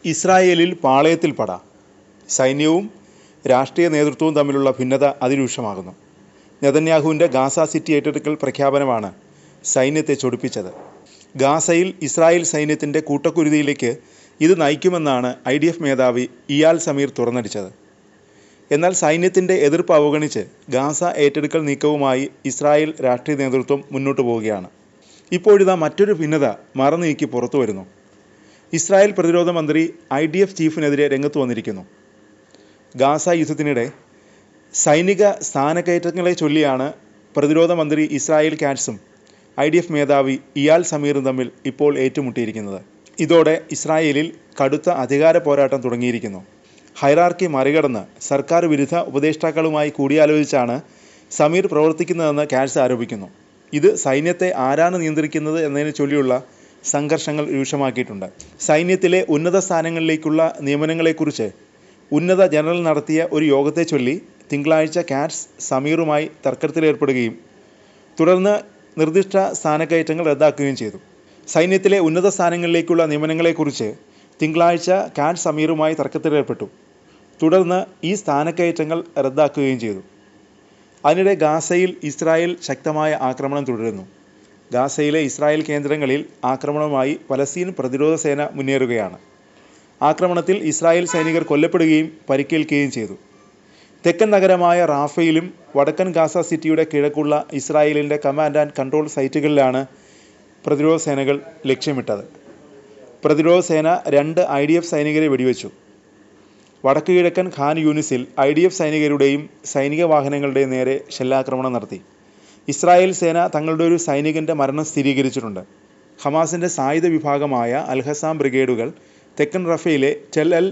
ഇസ്രായേലിൽ പാളയത്തിൽ പട. സൈന്യവും രാഷ്ട്രീയ നേതൃത്വവും തമ്മിലുള്ള ഭിന്നത അതിരൂക്ഷമാകുന്നു. നെതന്യാഹുവിൻ്റെ ഗാസ സിറ്റി ഏറ്റെടുക്കൽ പ്രഖ്യാപനമാണ് സൈന്യത്തെ ചൊടിപ്പിച്ചത്. ഗാസയിൽ ഇസ്രായേൽ സൈന്യത്തിൻ്റെ കൂട്ടക്കുരുതിയിലേക്ക് ഇത് നയിക്കുമെന്നാണ് IDF മേധാവി ഇയാൽ സമീർ തുറന്നടിച്ചത്. എന്നാൽ സൈന്യത്തിൻ്റെ എതിർപ്പ് അവഗണിച്ച് ഗാസ ഏറ്റെടുക്കൽ നീക്കവുമായി ഇസ്രായേൽ രാഷ്ട്രീയ നേതൃത്വം മുന്നോട്ട് പോവുകയാണ്. ഇപ്പോഴിതാ മറ്റൊരു ഭിന്നത മറനീക്കി പുറത്തു വരുന്നു. ഇസ്രായേൽ പ്രതിരോധ മന്ത്രി IDF ചീഫിനെതിരെ രംഗത്ത് വന്നിരിക്കുന്നു. ഗാസ യുദ്ധത്തിനിടെ സൈനിക സ്ഥാനക്കയറ്റങ്ങളെ ചൊല്ലിയാണ് പ്രതിരോധ മന്ത്രി ഇസ്രായേൽ കാറ്റ്സും IDF മേധാവി ഇയാൽ സമീറും തമ്മിൽ ഇപ്പോൾ ഏറ്റുമുട്ടിയിരിക്കുന്നത്. ഇതോടെ ഇസ്രായേലിൽ കടുത്ത അധികാര പോരാട്ടം തുടങ്ങിയിരിക്കുന്നു. ഹൈറാർക്കി മറികടന്ന് സർക്കാർ വിരുദ്ധ ഉപദേഷ്ടാക്കളുമായി കൂടിയാലോചിച്ചാണ് സമീർ പ്രവർത്തിക്കുന്നതെന്ന് കാറ്റ്സ് ആരോപിക്കുന്നു. ഇത് സൈന്യത്തെ ആരാണ് നിയന്ത്രിക്കുന്നത് എന്നതിനെ ചൊല്ലിയുള്ള സംഘർഷങ്ങൾ രൂക്ഷമാക്കിയിട്ടുണ്ട്. സൈന്യത്തിലെ ഉന്നത സ്ഥാനങ്ങളിലേക്കുള്ള നിയമനങ്ങളെക്കുറിച്ച് ഉന്നത ജനറൽ നടത്തിയ ഒരു യോഗത്തെ ചൊല്ലി തിങ്കളാഴ്ച കാറ്റ്സ് സമീറുമായി തർക്കത്തിലേർപ്പെടുകയും തുടർന്ന് നിർദ്ദിഷ്ട സ്ഥാനക്കയറ്റങ്ങൾ റദ്ദാക്കുകയും ചെയ്തു. സൈന്യത്തിലെ ഉന്നത സ്ഥാനങ്ങളിലേക്കുള്ള നിയമനങ്ങളെക്കുറിച്ച് തിങ്കളാഴ്ച കാറ്റ്സ് സമീറുമായി തർക്കത്തിലേർപ്പെട്ടു. തുടർന്ന് ഈ സ്ഥാനക്കയറ്റങ്ങൾ റദ്ദാക്കുകയും ചെയ്തു. അതിനിടെ ഗാസയിൽ ഇസ്രായേൽ ശക്തമായ ആക്രമണം തുടരുന്നു. ഗാസയിലെ ഇസ്രായേൽ കേന്ദ്രങ്ങളിൽ ആക്രമണവുമായി പലസ്തീൻ പ്രതിരോധ സേന മുന്നേറുകയാണ്. ആക്രമണത്തിൽ ഇസ്രായേൽ സൈനികർ കൊല്ലപ്പെടുകയും പരിക്കേൽക്കുകയും ചെയ്തു. തെക്കൻ നഗരമായ റാഫയിലും വടക്കൻ ഗാസ സിറ്റിയുടെ കിഴക്കുള്ള ഇസ്രായേലിൻ്റെ കമാൻഡ് ആൻഡ് കൺട്രോൾ സൈറ്റുകളിലാണ് പ്രതിരോധ സേനകൾ ലക്ഷ്യമിട്ടത്. പ്രതിരോധ സേന 2 IDF സൈനികരെ വെടിവെച്ചു. വടക്ക് കിഴക്കൻ ഖാൻ യൂനിസിൽ IDF സൈനികരുടെയും സൈനിക വാഹനങ്ങളുടെയും നേരെ ഷെല്ലാക്രമണം നടത്തി. ഇസ്രായേൽ സേന തങ്ങളുടെ ഒരു സൈനികൻ്റെ മരണം സ്ഥിരീകരിച്ചിട്ടുണ്ട്. ഹമാസിൻ്റെ സായുധ വിഭാഗമായ അൽ-ഖസാം ബ്രിഗേഡുകൾ തെക്കൻ റഫയിലെ ടെൽ അൽ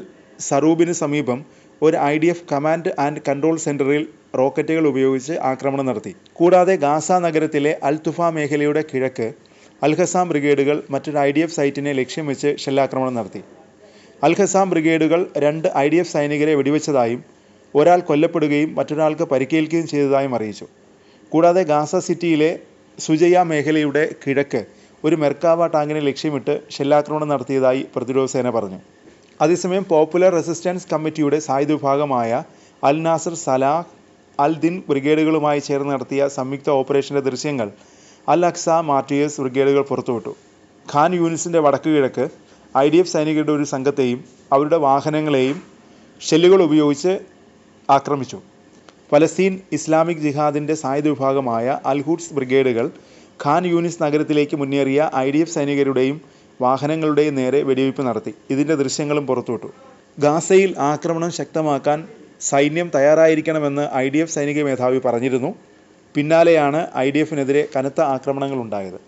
സറൂബിന് സമീപം ഒരു IDF കമാൻഡ് ആൻഡ് കൺട്രോൾ സെൻറ്ററിൽ റോക്കറ്റുകൾ ഉപയോഗിച്ച് ആക്രമണം നടത്തി. കൂടാതെ ഗാസ നഗരത്തിലെ അൽ തുഫ മേഖലയുടെ കിഴക്ക് അൽ-ഖസാം ബ്രിഗേഡുകൾ മറ്റൊരു IDF സൈറ്റിനെ ലക്ഷ്യം വെച്ച് ഷെല്ലാക്രമണം നടത്തി. അൽ-ഖസാം ബ്രിഗേഡുകൾ 2 IDF സൈനികരെ വെടിവെച്ചതായും ഒരാൾ കൊല്ലപ്പെടുകയും മറ്റൊരാൾക്ക് പരിക്കേൽക്കുകയും ചെയ്തതായും അറിയിച്ചു. കൂടാതെ ഗാസ സിറ്റിയിലെ സുജയ മേഖലയുടെ കിഴക്ക് ഒരു മെർക്കാവ ടാങ്കിനെ ലക്ഷ്യമിട്ട് ഷെല്ലാക്രമണം നടത്തിയതായി പ്രതിരോധ സേന പറഞ്ഞു. അതേസമയം പോപ്പുലർ റെസിസ്റ്റൻസ് കമ്മിറ്റിയുടെ സായുധ വിഭാഗമായ അൽ നാസർ സലാഹ് അൽ ദിൻ ബ്രിഗേഡുകളുമായി ചേർന്ന് നടത്തിയ സംയുക്ത ഓപ്പറേഷൻ്റെ ദൃശ്യങ്ങൾ അൽ അക്സ മാർട്ടിയേഴ്സ് ബ്രിഗേഡുകൾ പുറത്തുവിട്ടു. ഖാൻ യൂനിസിൻ്റെ വടക്ക് കിഴക്ക് IDF സൈനികരുടെ ഒരു സംഘത്തെയും അവരുടെ വാഹനങ്ങളെയും ഷെല്ലുകൾ ഉപയോഗിച്ച് ആക്രമിച്ചു. പലസ്തീൻ ഇസ്ലാമിക് ജിഹാദിൻ്റെ സായുധ വിഭാഗമായ അൽ ഖുദ്സ് ബ്രിഗേഡുകൾ ഖാൻ യൂനിസ് നഗരത്തിലേക്ക് മുന്നേറിയ IDF സൈനികരുടെയും വാഹനങ്ങളുടെയും നേരെ വെടിവയ്പ് നടത്തി. ഇതിൻ്റെ ദൃശ്യങ്ങളും പുറത്തുവിട്ടു. ഗാസയിൽ ആക്രമണം ശക്തമാക്കാൻ സൈന്യം തയ്യാറായിരിക്കണമെന്ന് IDF സൈനിക മേധാവി പറഞ്ഞിരുന്നു. പിന്നാലെയാണ് IDFനെതിരെ കനത്ത ആക്രമണങ്ങൾ ഉണ്ടായത്.